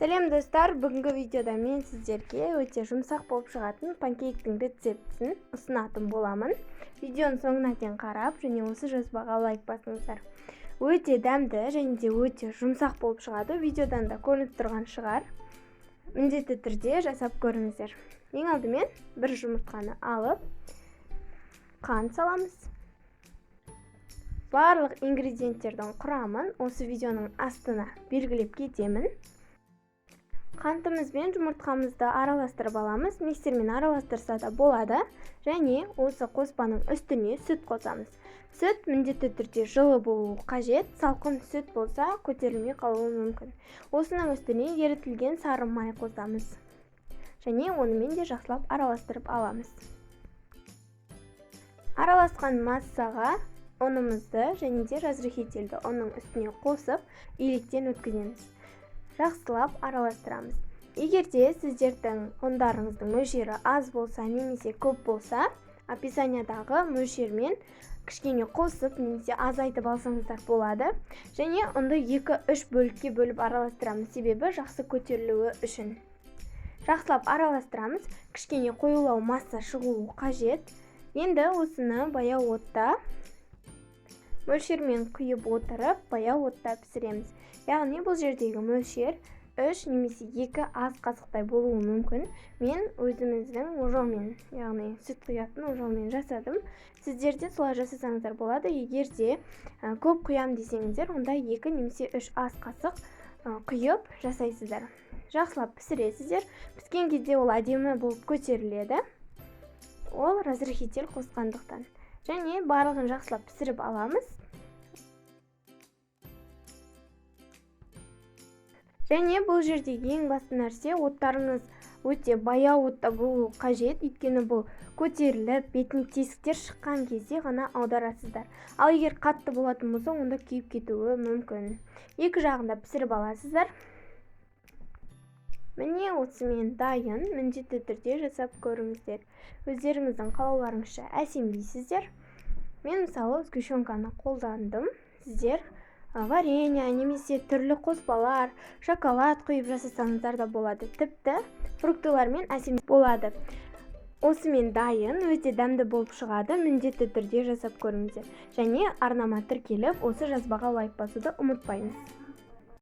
Сәлем достар, бүгінгі видеода мен сіздерге өте жұмсақ болып шығатын панкейктің рецептісін ұсынатын боламын. Видеоның соңына дейін қарап, және осы жазбаға лайк басыңыздар. Өте дәмді және де өте жұмсақ болып шығады. Видеодан да көрініп тұрған шығар. Міндетті түрде жасап көріңіздер. Ең алдымен бір жұмыртқаны алып, қант саламыз. Барлық ингредиенттердің құрамын осы видеоның астына белгілеп кетемін. Қантымыз бен жұмыртқамызды араластырып аламыз. Миксермен араластырса да болады. Және осы қоспаның үстіне сүт қосамыз. Сүт міндетті түрде жылы болуы қажет. Салқын сүт болса көтерілмей қалуы мүмкін. Осының үстіне ерітілген сары май қосамыз. Және онымен де жақсылап араластырып аламыз. Араласқан массаға ұнымызды және де разрыхителді ұнның үстіне қосып, електен өткіземіз. Жақсылап араластырамыз. Егер де сіздердің ұндарыңыздың мөлшері аз болса немесе көп болса, описаниядағы мөлшермен кішкене қосып немесе азайтып алсаңыздар болады. Және ұнды 2-3 бөлікке бөліп араластырамыз, себебі жақсы көтерілуі үшін. Жақсылап араластырамыз. Кішкене қоюлау масса шығуы қажет. Енді осыны баяу отта мөлшермен құйып отырып, баяу отта пісіреміз. Яғни бұл жердегі мөлшер 3 немесе 2 ас қасықтай болуы мүмкін. Мен өзіміздің ожаумен, яғни сүт құятын ожаумен жасадым. Сіздерде солай жасасаңыздар болады. Егер де көп құям десеңіздер, онда 2 немесе 3 ас қасық құйып жасайсыздар. Жақсылап пісіресіздер. Піскен кезде ол әдемі болып көтеріледі. Ол разрыхитель қосқандықтан. Және барлығын жақсылап пісіріп аламыз. Және бұл жерде ең басты нәрсе, оттарыңыз өте баяу отта болуы қажет, өйткені бұл көтеріліп, бетіне тесіктер шыққан кезде ғана аударасыздар. Ал егер қатты болатын болса, онда күйіп кетуі мүмкін. Екі жағында пісіріп аласыздар. Міне осымен дайын, міндетті түрде жасап көріңіздер. Өздеріңіздің қалауларыңызша әсемдейсіздер. Мен мысалы сгущенканы қолдандым. Сіздер варенье немесе түрлі қоспалар, шоколад құйып жасасаңыздар да болады. Тіпті фруктылармен әсем болады. Осымен дайын, өте дәмді болып шығады. Міндетті түрде жасап көріңіздер. Және арнама тіркеліп, осы жазбаға лайк басуды ұмытпаңыз.